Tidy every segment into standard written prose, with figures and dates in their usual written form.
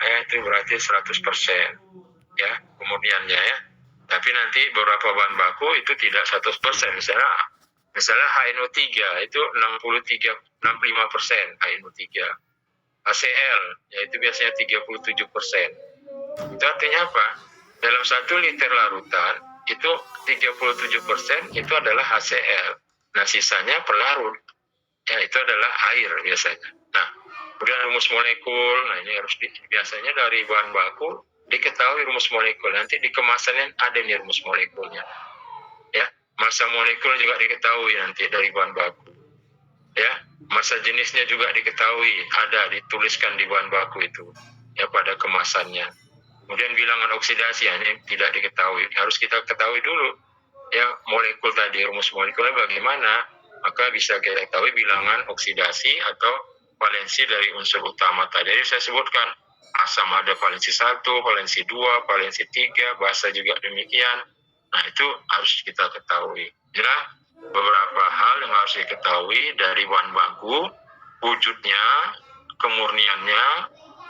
ya, itu berarti 100% ya kemurniannya ya. Tapi nanti beberapa bahan baku itu tidak 100%. Misalnya HNO3 itu 65% HNO3. HCl yaitu biasanya 37%. Itu artinya apa? Dalam 1 liter larutan itu 37% itu adalah HCl. Nah, sisanya pelarut. Ya, itu adalah air biasanya. Nah, kemudian rumus molekul, nah ini harus biasanya dari bahan baku diketahui rumus molekul. Nanti di kemasannya ada nih rumus molekulnya. Ya, massa molekul juga diketahui nanti dari bahan baku. Ya, massa jenisnya juga diketahui, ada dituliskan di bahan baku itu. Ya, pada kemasannya. Kemudian bilangan oksidasi ini tidak diketahui. Harus kita ketahui dulu. Ya, molekul tadi, rumus molekulnya bagaimana? Maka bisa kita ketahui bilangan oksidasi atau valensi dari unsur utama tadi. Jadi saya sebutkan asam ada valensi 1, valensi 2, valensi 3, basa juga demikian. Nah, itu harus kita ketahui. Inilah beberapa hal yang harus diketahui dari bahan baku, wujudnya, kemurniannya,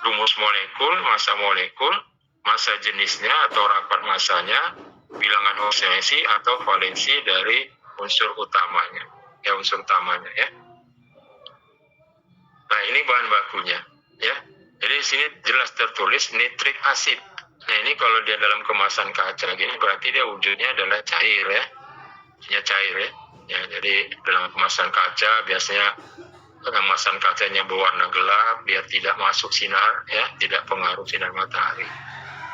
rumus molekul, massa jenisnya atau rapat massanya, bilangan oksidasi atau valensi dari unsur utamanya. Ya, unsur utamanya ya. Nah, ini bahan bakunya ya. Jadi di sini jelas tertulis nitrik asid. Nah, ini kalau dia dalam kemasan kaca gini berarti dia wujudnya adalah cair ya. Ya, cair ya. Ya, jadi dalam kemasan kaca biasanya kemasan kacanya berwarna gelap biar tidak masuk sinar ya, tidak pengaruh sinar matahari.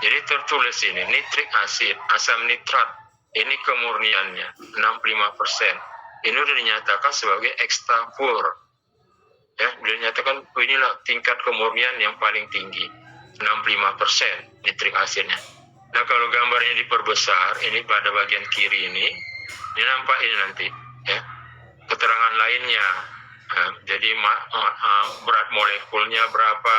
Jadi tertulis ini nitrik asid, asam nitrat. Ini kemurniannya 65%. Ini sudah dinyatakan sebagai ekstra pur. Ya, sudah dinyatakan inilah tingkat kemurnian yang paling tinggi, 65% nitrik asidnya. Nah, kalau gambarnya diperbesar, ini pada bagian kiri ini nampak ini nanti, ya, keterangan lainnya. Nah, jadi berat molekulnya berapa,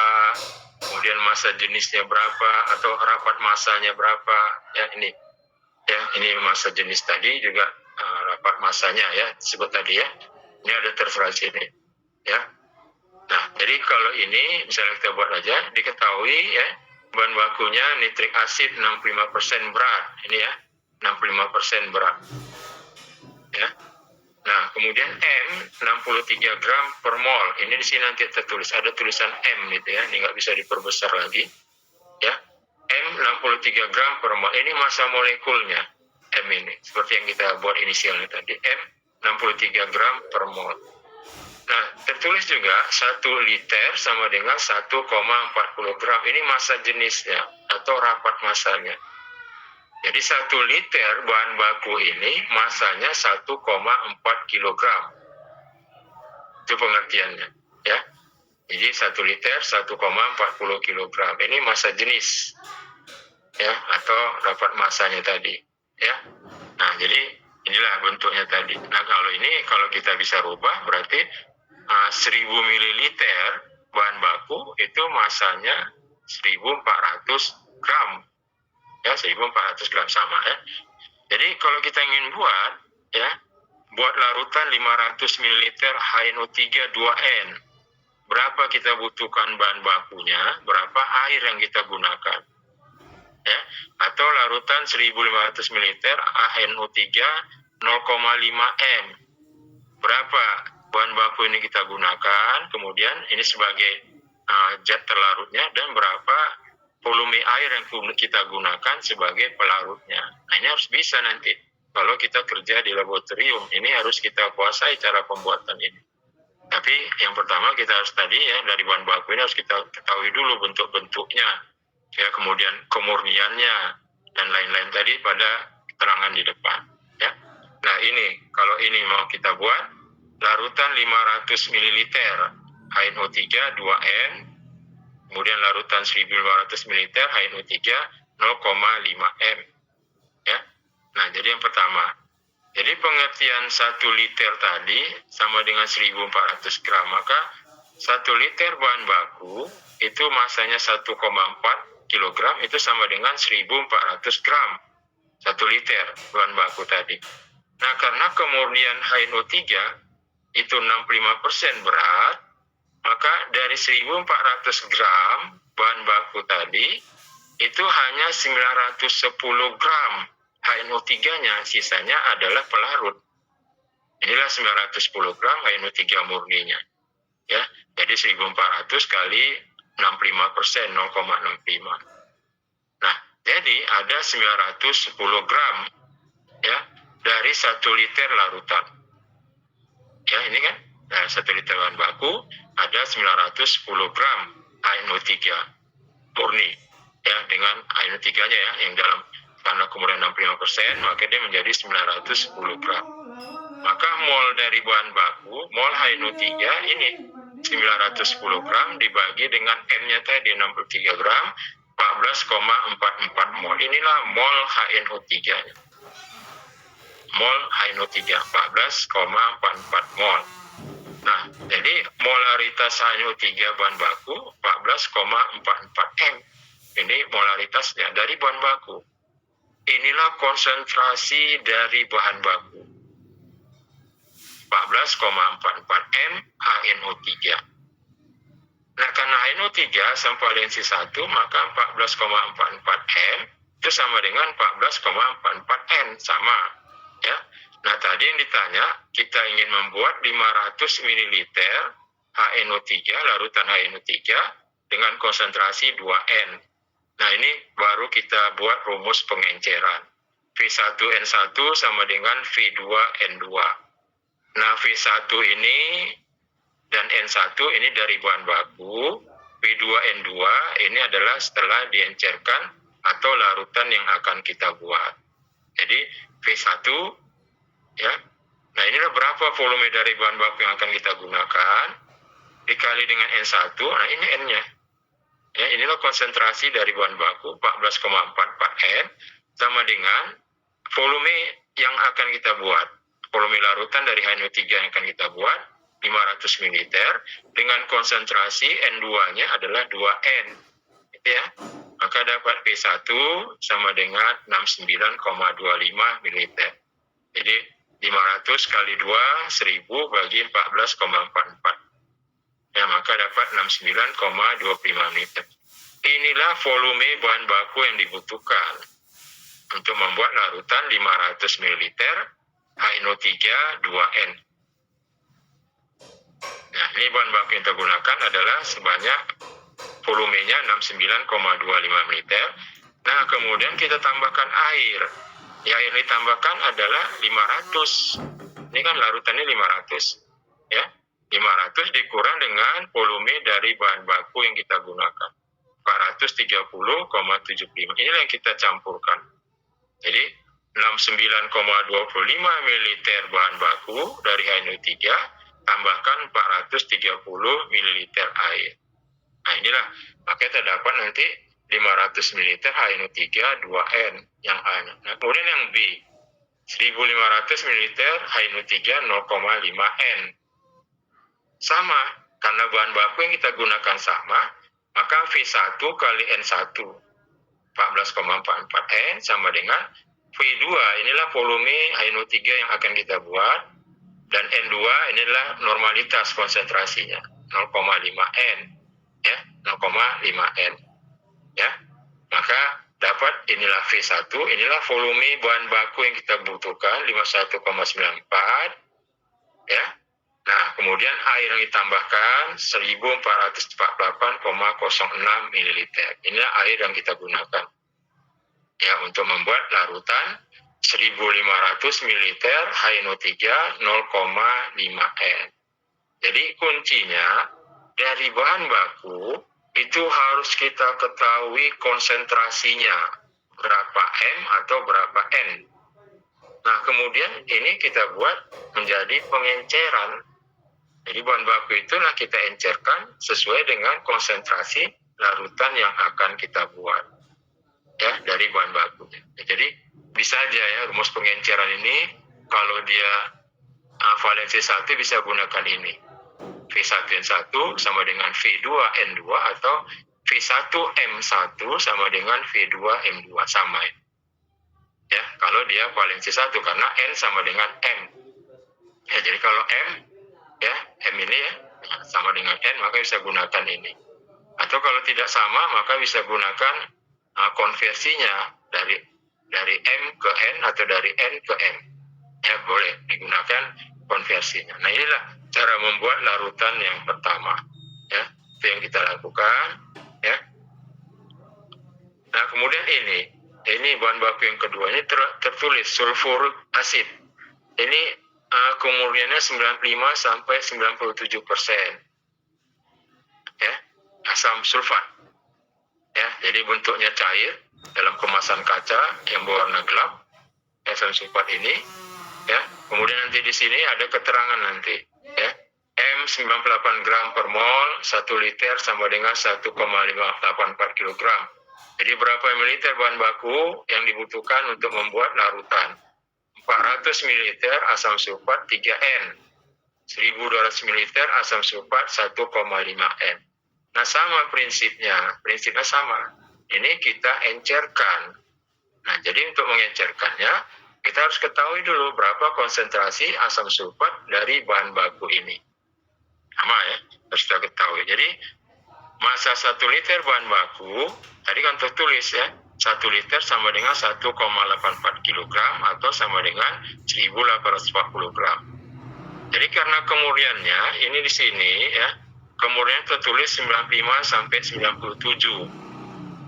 kemudian massa jenisnya berapa, atau rapat massanya berapa, ya ini. Ya, ini massa jenis tadi juga rapat massanya ya disebut tadi ya. Ini ada tertera sini ya. Nah, jadi kalau ini misalnya kita buat aja diketahui ya, bahan bakunya nitrik asid 65% berat. Ini ya, 65% berat. Ya. Nah, kemudian M 63 gram per mol. Ini di sini nanti tertulis ada tulisan M gitu ya. Ini nggak bisa diperbesar lagi. Ya. M 63 gram per mol. Ini massa molekulnya. M ini seperti yang kita buat inisialnya tadi. M 63 gram per mol. Nah, tertulis juga 1 liter sama dengan 1,40 gram. Ini massa jenisnya atau rapat massanya. Jadi 1 liter bahan baku ini massanya 1,4 kilogram. Itu pengertiannya. Ya. Jadi 1 liter 1,40 kilogram. Ini massa jenis. Ya, atau rapat massanya tadi. Ya. Nah, jadi inilah bentuknya tadi. Nah, kalau kita bisa rubah berarti 1000 ml bahan baku itu massanya 1400 gram. Ya, 1400 gram sama ya. Jadi kalau kita ingin buat larutan 500 ml HNO3 2N. Berapa kita butuhkan bahan bakunya, berapa air yang kita gunakan. Ya, atau larutan 1500 ml HNO3 0,5 M. Berapa bahan baku ini kita gunakan, kemudian ini sebagai zat terlarutnya, dan berapa volume air yang kita gunakan sebagai pelarutnya. Nah, ini harus bisa nanti. Kalau kita kerja di laboratorium, ini harus kita kuasai cara pembuatan ini. Tapi yang pertama kita harus tadi ya, dari bahan baku ini harus kita ketahui dulu bentuk-bentuknya, ya, kemudian kemurniannya, dan lain-lain tadi pada keterangan di depan. Ya. Nah, ini, kalau ini mau kita buat, larutan 500 ml HNO3 2N, kemudian larutan 1500 ml HNO3 0,5 M. Ya. Nah, jadi yang pertama. Jadi pengertian 1 liter tadi sama dengan 1400 gram. Maka 1 liter bahan baku itu massanya 1,4 kilogram itu sama dengan 1400 gram. 1 liter bahan baku tadi. Nah, karena kemurnian HNO3 itu 65% berat, maka dari 1400 gram bahan baku tadi tadi itu hanya 910 gram HNO3-nya, sisanya adalah pelarut. Inilah 910 gram HNO3 murninya. Ya, jadi 1400 kali 65%, 0,65. Nah, jadi ada 910 gram ya dari 1 liter larutan. Ya, ini kan 1 liter bahan baku ada 910 gram HNO3 murni. Ya, dengan HNO3-nya ya yang dalam karena kemudian 65%, maka dia menjadi 910 gram. Maka mol dari bahan baku, mol HNO3 ini 910 gram dibagi dengan M-nya tadi 63 gram, 14,44 mol. Inilah mol HNO3-nya. Mol HNO3 14,44 mol. Nah, jadi molaritas HNO3 bahan baku 14,44 M. Ini molaritasnya dari bahan baku. Inilah konsentrasi dari bahan baku. 14,44 M HNO3. Nah, karena HNO3 sama valensi 1, maka 14,44 M itu sama dengan 14,44 N, sama. Ya. Nah, tadi yang ditanya, kita ingin membuat 500 ml HNO3, larutan HNO3 dengan konsentrasi 2N. Nah, ini baru kita buat rumus pengenceran. V1N1 sama dengan V2N2. Nah, V1 ini dan N1 ini dari bahan baku, V2N2 ini adalah setelah diencerkan atau larutan yang akan kita buat. Jadi V1 ya. Nah, inilah berapa volume dari bahan baku yang akan kita gunakan dikali dengan N1. Nah, ini N-nya. Ya, inilah konsentrasi dari bahan baku 14,44 N sama dengan volume yang akan kita buat. Volume larutan dari HNO3 yang akan kita buat 500 ml dengan konsentrasi N2-nya adalah 2N. Gitu ya. Maka dapat P1 sama dengan 69,25 ml. Jadi 500 kali 2 1000 bagi 14,44. Ya, maka dapat 69,25 ml. Inilah volume bahan baku yang dibutuhkan untuk membuat larutan 500 ml HNO3 2N. Nah, ini bahan baku yang kita gunakan adalah sebanyak volumenya 69,25 ml. Nah, kemudian kita tambahkan air. Ya, yang ditambahkan adalah 500. Ini kan larutannya 500. Ya, 500 dikurang dengan volume dari bahan baku yang kita gunakan. 430,75. Inilah yang kita campurkan. Jadi 69,25 ml bahan baku dari HNO3 tambahkan 430 ml air. Nah, inilah maka terdapat nanti 500 ml HNO3 2N yang A. Nah, kemudian yang B 1500 ml HNO3 0,5N. Sama, karena bahan baku yang kita gunakan sama, maka V1 kali N1 14,44 N sama dengan V2, inilah volume HNO3 yang akan kita buat, dan N2 inilah normalitas konsentrasinya 0,5N ya, 0,5N ya. Maka dapat inilah V1, inilah volume bahan baku yang kita butuhkan 51,94 ya. Nah, kemudian air yang ditambahkan 1448,06 ml. Inilah air yang kita gunakan ya untuk membuat larutan 1500 ml HNO3 0,5N. Jadi kuncinya dari bahan baku itu harus kita ketahui konsentrasinya berapa M atau berapa N. Nah, kemudian ini kita buat menjadi pengenceran. Jadi bahan baku itulah kita encerkan sesuai dengan konsentrasi larutan yang akan kita buat ya dari bahan baku. Jadi bisa aja ya rumus pengenceran ini kalau dia valensi 1 bisa gunakan ini. V1N1 sama dengan V2N2 atau V1M1 sama dengan V2M2 sama ya. Kalau dia valensi 1 karena N sama dengan M. Ya, jadi kalau M ya, M ini ya sama dengan N, maka bisa gunakan ini. Atau kalau tidak sama, maka bisa gunakan konversinya dari M ke N atau dari N ke M. Ya, boleh digunakan konversinya. Nah, inilah cara membuat larutan yang pertama. Ya, itu yang kita lakukan. Ya. Nah, kemudian ini bahan baku yang kedua, ini tertulis sulfuric acid. Ini kemurniannya 95 sampai 97%. Ya, asam sulfat. Ya, jadi bentuknya cair dalam kemasan kaca yang berwarna gelap. Asam sulfat ini, ya. Kemudian nanti di sini ada keterangan nanti, ya. M 98 gram per mol, 1 liter sama dengan 1,584 kg. Jadi berapa mililiter bahan baku yang dibutuhkan untuk membuat larutan? 400 ml asam sulfat 3N, 1200 ml asam sulfat 1,5 N. Nah, sama prinsipnya sama. Ini kita encerkan. Nah, jadi untuk mengencerkannya, kita harus ketahui dulu berapa konsentrasi asam sulfat dari bahan baku ini. Sama ya, harus kita ketahui. Jadi, massa 1 liter bahan baku, tadi kan tertulis ya, 1 liter sama dengan 1,84 kg atau sama dengan 1840 gram. Jadi karena kemurniannya, ini di sini ya, kemurnian tertulis 95 sampai 97.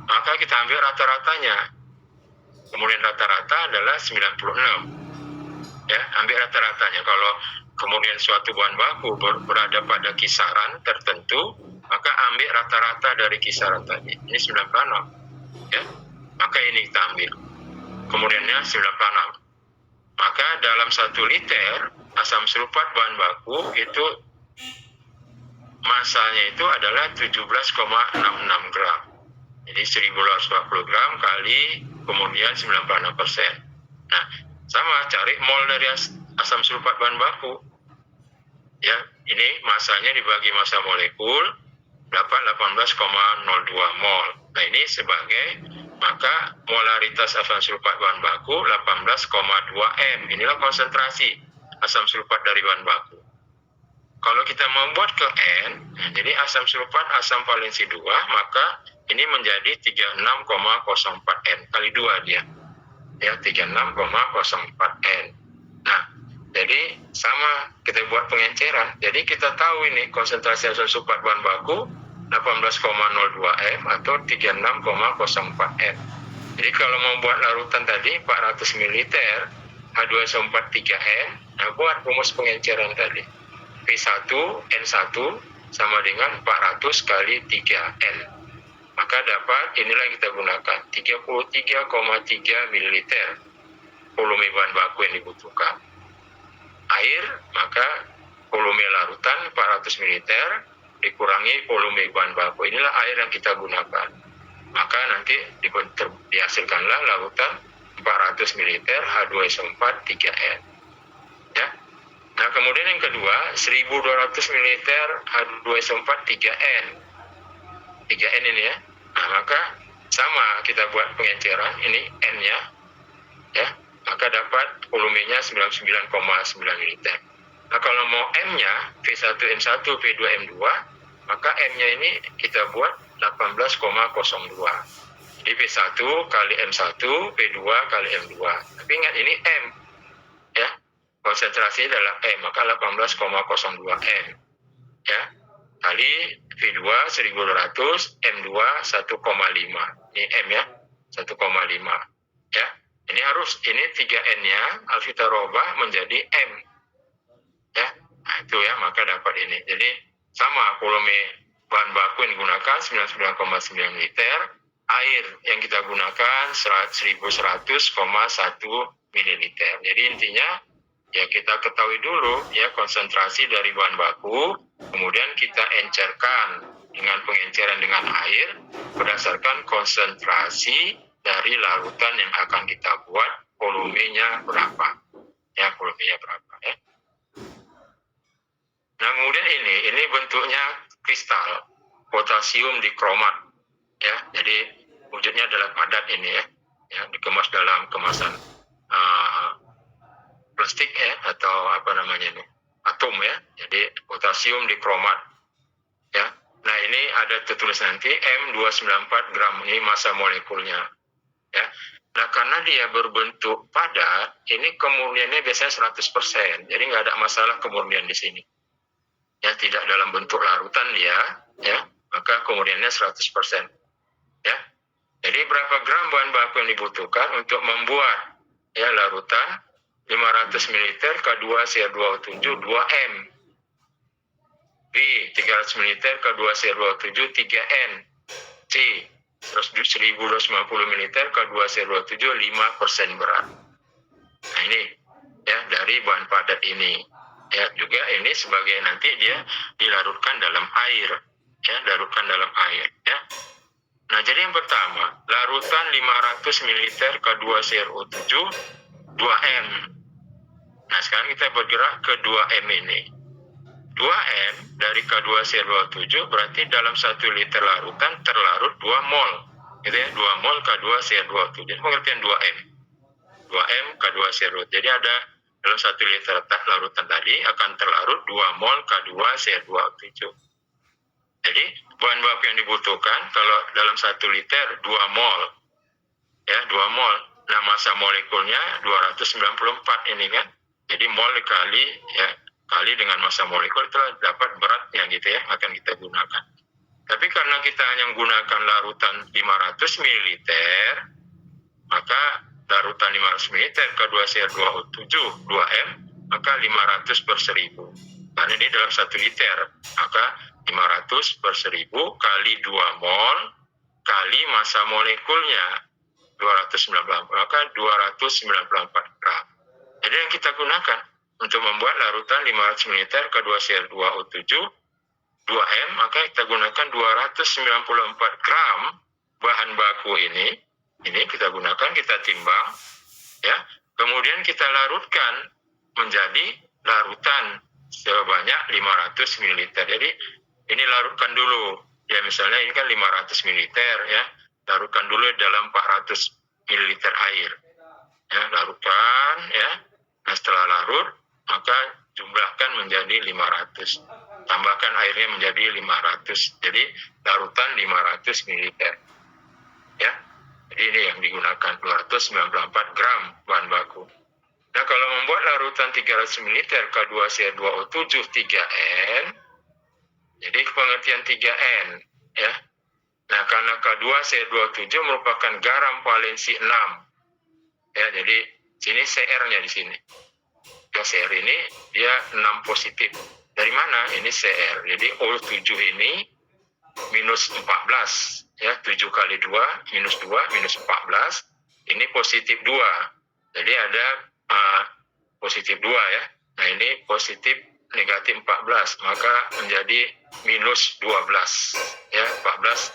Maka kita ambil rata-ratanya. Kemudian rata-rata adalah 96. Ya, ambil rata-ratanya. Kalau kemudian suatu bahan baku berada pada kisaran tertentu, maka ambil rata-rata dari kisaran tadi. Ini 96. Ya. Maka ini kita ambil. Kemudiannya 96. Maka dalam 1 liter asam sulfat bahan baku itu masanya itu adalah 17,66 gram. Jadi 1240 gram kali kemudian 96%. Nah, sama cari mol dari asam sulfat bahan baku. Ya, ini masanya dibagi massa molekul dapat 18,02 mol. Nah, ini sebagai maka molaritas asam sulfat bahan baku 18,2 M. Inilah konsentrasi asam sulfat dari bahan baku. Kalau kita membuat ke N, jadi asam sulfat asam valensi 2, maka ini menjadi 36,04 N kali 2 dia. Ya, 36,04 N. Nah, jadi sama kita buat pengenceran. Jadi kita tahu ini konsentrasi asam sulfat bahan baku 18,02 M atau 36,04 M. Jadi kalau mau buat larutan tadi 400 ml H2SO4 3N, nah buat rumus pengenceran tadi. P1 N1 sama dengan 400 kali 3N. Maka dapat, inilah yang kita gunakan, 33,3 ml volume bahan baku yang dibutuhkan. Air, maka volume larutan 400 ml dikurangi volume bahan baku. Inilah air yang kita gunakan. Maka nanti dihasilkanlah larutan 400 ml H2SO4 3N. Ya. Nah, kemudian yang kedua, 1200 ml H2SO4 3N. 3N ini ya. Nah, maka sama kita buat pengenceran, ini N-nya. Ya. Maka dapat volumenya 99,9 liter. Nah, kalau mau M-nya, V1N1, V2M2, maka M-nya ini kita buat 18,02. Jadi V1 kali M1, V2 kali M2. Tapi ingat ini M. Ya. Konsentrasi adalah M, maka 18,02 M. Ya. Kali V2 1200, M2 1,5. Ini M ya, 1,5. Ya. Ini 3N-nya harus kita rubah menjadi M. Ya. Nah, itu ya, maka dapat ini. Jadi sama volume bahan baku yang digunakan 99,9 liter, air yang kita gunakan 1100,1 mililiter. Jadi intinya ya kita ketahui dulu ya konsentrasi dari bahan baku, kemudian kita encerkan dengan pengenceran dengan air berdasarkan konsentrasi dari larutan yang akan kita buat, volumenya berapa. Ya, volumenya berapa ya. Nah, kemudian ini bentuknya kristal potasium dikromat ya. Jadi wujudnya adalah padat ini ya. Ya, dikemas dalam kemasan plastik ya, atau apa namanya ini, atom ya. Jadi potasium dikromat ya. Nah, ini ada tertulis nanti M294 gram, ini massa molekulnya. Ya. Nah, karena dia berbentuk padat, ini kemurniannya biasanya 100%. Jadi nggak ada masalah kemurnian di sini. Ya, tidak dalam bentuk larutan dia, ya, maka kemurniannya 100%. Ya. Jadi berapa gram bahan baku yang dibutuhkan untuk membuat ya larutan 500 ml K2CR2O7 2M. B 300 ml K2CR2O7 3N. C 1250 ml K2CR2O7 5% berat. Nah, ini ya dari bahan padat ini. Ya, juga ini sebagai nanti dia dilarutkan dalam air, ya, larutkan dalam air, ya. Nah, jadi yang pertama, larutan 500 ml K2CR2O7 2M. Nah, sekarang kita bergerak ke 2M ini. 2M dari K2CR2O7 berarti dalam 1 liter larutan terlarut 2 mol. Gitu ya, 2 mol K2CR2O7. Jadi pengertian 2M. 2M K2CR2O7. Jadi ada dalam 1 liter larutan tadi akan terlarut 2 mol K2CR2O7. Jadi bahan baku yang dibutuhkan kalau dalam 1 liter 2 mol. Ya, 2 mol. Nah, massa molekulnya 294 ini kan. Jadi mol kali dengan massa molekul itu dapat beratnya gitu ya, akan kita gunakan. Tapi karena kita hanya menggunakan larutan 500 ml, maka larutan 500 ml K2CR2O7 2M, maka 500 per 1000. Karena ini dalam 1 liter, maka 500 per 1000 kali 2 mol kali massa molekulnya 294, maka 294 gram. Jadi yang kita gunakan untuk membuat larutan 500 ml K2CR2O7 2M, maka kita gunakan 294 gram bahan baku ini kita gunakan, kita timbang, ya. Kemudian kita larutkan menjadi larutan sebanyak 500 ml. Jadi ini larutkan dulu, ya, misalnya ini kan 500 ml, ya, larutkan dulu dalam 400 ml air, ya, larutkan, ya. Nah, setelah larut, maka jumlahkan menjadi 500. Tambahkan airnya menjadi 500. Jadi larutan 500 ml. Ya. Jadi ini yang digunakan 294 gram bahan baku. Nah, kalau membuat larutan 300 ml K2CR2O7 3N, jadi pengertian 3N, ya. Nah, karena K2CR2O7 merupakan garam valensi 6. Ya, jadi sini CR-nya di sini. Ya, CR ini dia 6 positif. Dari mana? Ini CR. Jadi O7 ini minus 14. Ya, 7 kali 2, minus 2, minus 14. Ini positif 2. Jadi ada positif 2, ya. Nah, ini positif negatif 14. Maka menjadi minus 12. Ya, 14.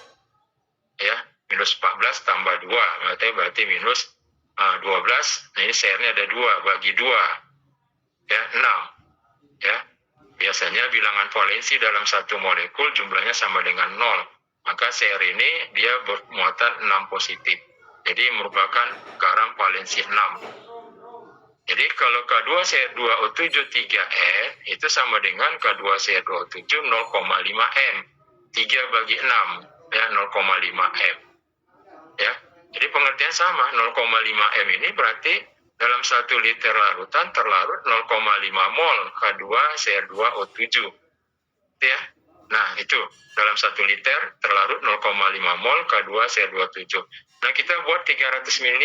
Ya, minus 14 tambah 2. Berarti minus 12. Nah, ini CR-nya ada 2. Bagi 2. Ya, 6. Ya, biasanya bilangan valensi dalam satu molekul jumlahnya sama dengan 0. Maka CR ini dia bermuatan 6 positif. Jadi merupakan garam valensi 6. Jadi kalau K2CR2O7 3N itu sama dengan K2CR2O7 0,5 M. 3 bagi 6, ya, 0,5 M. Ya, jadi pengertian sama, 0,5 M ini berarti dalam 1 liter larutan terlarut 0,5 mol K2CR2O7. Ya. Nah, itu dalam 1 liter terlarut 0,5 mol K2CR2O7. Nah, kita buat 300 ml,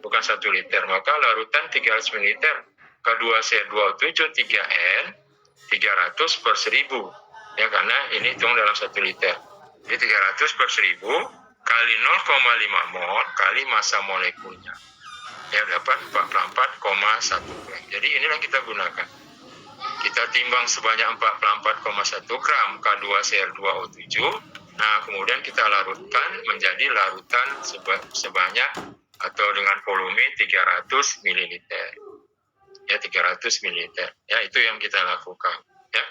bukan 1 liter. Maka larutan 300 ml K2CR2O7 3N 300 per 1000. Ya, karena ini hitung dalam 1 liter. Jadi 300 per 1000 kali 0,5 mol kali massa molekulnya. Ya, dapat 44,1 gram. Jadi inilah kita gunakan. Kita timbang sebanyak 44,1 gram K2CR2O7. Nah, kemudian kita larutkan menjadi larutan sebanyak atau dengan volume 300 ml. Ya, 300 ml. Ya, itu yang kita lakukan. Ya.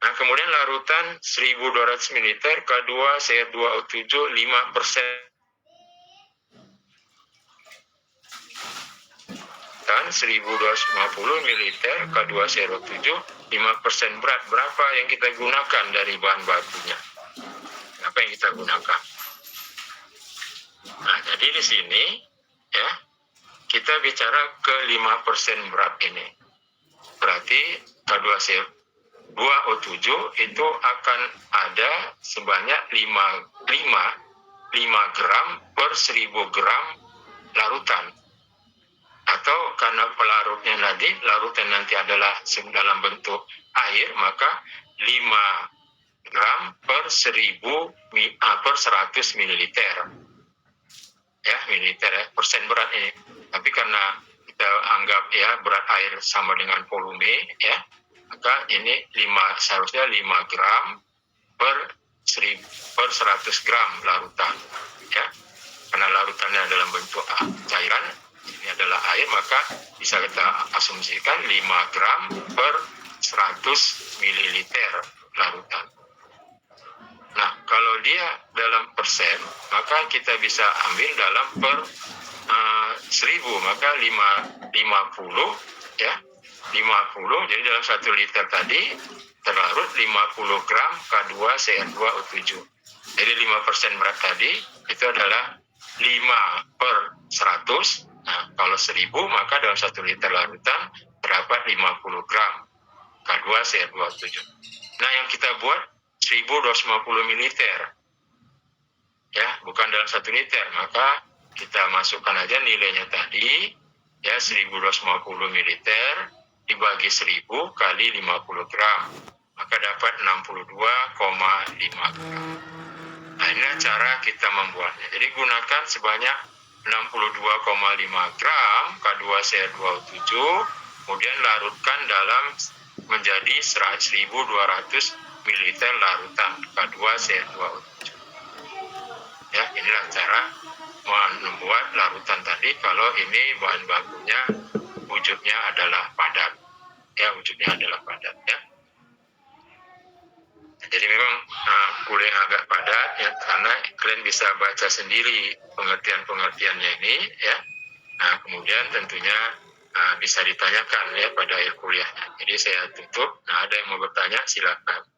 Nah, kemudian larutan 1200 ml K2CR2O7 5%. 1250 ml K2CR2O7 5% berat. Berapa yang kita gunakan dari bahan bakunya? apa yang kita gunakan. Nah, jadi di sini ya kita bicara ke 5% berat ini. Berarti K2CO2 itu akan ada sebanyak 5 gram per 1000 gram larutan. Atau karena pelarutnya nanti adalah dalam bentuk air, maka 5 gram per 100 mililiter. Ya, mililiter ya, persen berat ini. Tapi karena kita anggap ya berat air sama dengan volume ya, maka ini seharusnya 5 gram per 100 gram larutan ya. Karena larutannya dalam bentuk cairan, ini adalah air, maka bisa kita asumsikan 5 gram per 100 mililiter larutan. Nah, kalau dia dalam persen, maka kita bisa ambil dalam per 1000, maka 50 ya. 50, jadi dalam 1 liter tadi terlarut 50 gram K2CR2O7. Jadi 5% berat tadi itu adalah 5 per 100. Nah, kalau 1000 maka dalam 1 liter larutan terdapat 50 gram K2CR2O7. Nah, yang kita buat 1250 mililiter. Ya, bukan dalam 1 liter, maka kita masukkan aja nilainya tadi ya 1250 mililiter dibagi 1000 kali 50 gram, maka dapat 62,5 gram. Nah, inilah cara kita membuatnya. Jadi gunakan sebanyak 62,5 gram K2CR2O7, kemudian larutkan dalam menjadi 1200 mililiter larutan K2CR2O7. Ya, inilah cara membuat larutan tadi kalau ini bahan bakunya wujudnya adalah padat. Ya, wujudnya adalah padat ya. Jadi memang kuliah agak padat ya, karena kalian bisa baca sendiri pengertian-pengertiannya ini ya. Nah, kemudian tentunya bisa ditanyakan ya pada akhir kuliahnya. Jadi saya tutup. Nah, ada yang mau bertanya silakan.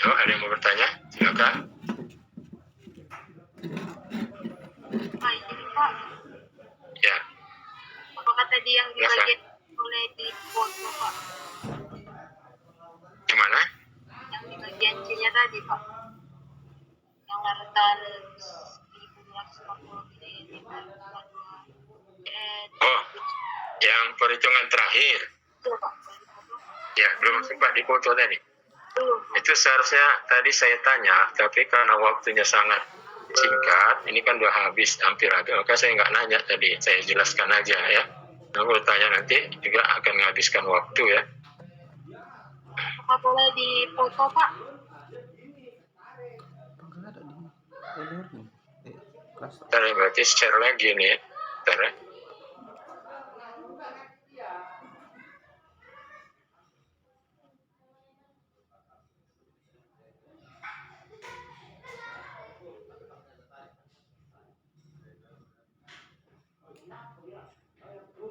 Oh, ada yang mau bertanya? Silakan. Pak. Ya. Apakah tadi yang di bagian boleh dipoto, Pak? Gimana? Yang di bagian C-nya tadi, Pak. Yang larutan 1250 mililiter. Oh, yang perhitungan terakhir. Itu, Pak. Ya, belum sempat dipoto tadi. Itu seharusnya tadi saya tanya, tapi karena waktunya sangat singkat, ini kan udah habis hampir habis, maka saya nggak nanya tadi, saya jelaskan aja ya. Nah, kalau tanya nanti juga akan menghabiskan waktu ya. Apa boleh dipoto, Pak? Ntar ya, berarti share lagi nih ya. Ntar ya.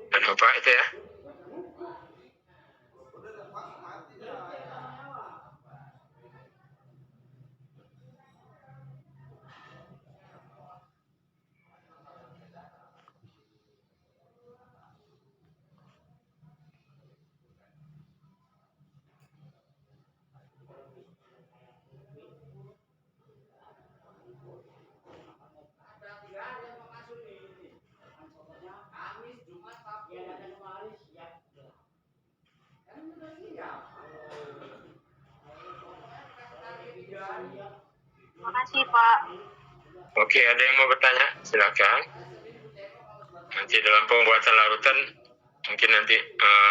Dan apa itu ya? Terima kasih, Pak. Oke, ada yang mau bertanya? Silakan. Nanti dalam pembuatan larutan mungkin nanti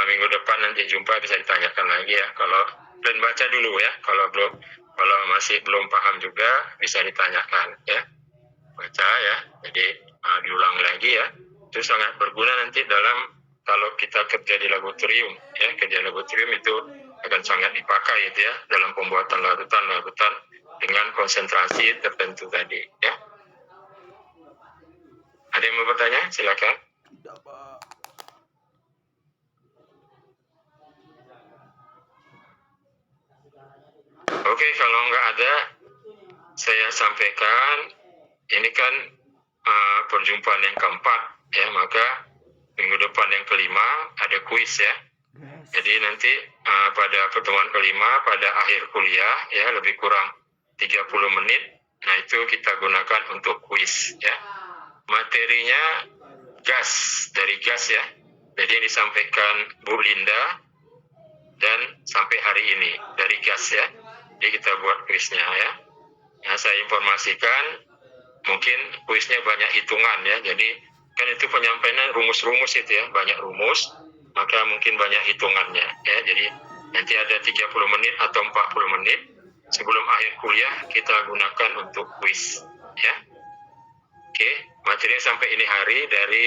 minggu depan nanti jumpa bisa ditanyakan lagi ya. Kalau dan baca dulu ya. Kalau masih belum paham juga bisa ditanyakan ya. Baca ya. Jadi diulang lagi ya. Itu sangat berguna nanti dalam kalau kita kerja di laboratorium ya. Kerja di laboratorium itu akan sangat dipakai itu ya dalam pembuatan larutan dengan konsentrasi tertentu tadi ya. Ada yang mau bertanya? Silakan. Tidak, Pak. Oke, kalau nggak ada, saya sampaikan, ini kan perjumpaan yang keempat, ya, maka minggu depan yang kelima ada kuis ya. Jadi nanti pada pertemuan kelima, pada akhir kuliah, ya, lebih kurang 30 menit, nah itu kita gunakan untuk kuis, ya. Materinya gas, dari gas ya. Jadi yang disampaikan Bu Linda, dan sampai hari ini, dari gas ya. Jadi kita buat kuisnya ya. Yang saya informasikan, mungkin kuisnya banyak hitungan ya. Jadi kan itu penyampaian rumus-rumus itu ya, banyak rumus, maka mungkin banyak hitungannya ya. Jadi nanti ada 30 menit atau 40 menit sebelum akhir kuliah kita gunakan untuk kuis ya. Oke, materinya sampai ini hari dari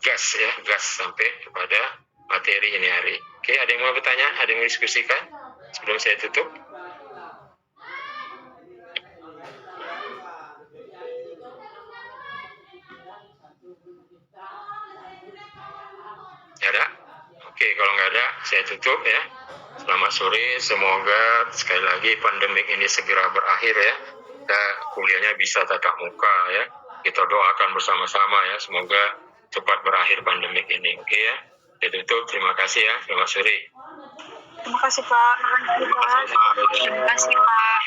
gas ya, gas sampai kepada materi ini hari. Oke, ada yang mau bertanya, ada yang mau diskusikan sebelum saya tutup? Ada? Oke, kalau nggak ada, saya tutup ya. Selamat sore, semoga sekali lagi pandemik ini segera berakhir ya. Dan kuliahnya bisa tatap muka ya. Kita doakan bersama-sama ya, semoga cepat berakhir pandemik ini. Oke ya, saya tutup. Terima kasih ya, selamat sore. Terima kasih Pak. Terima kasih, Pak. Terima kasih Pak.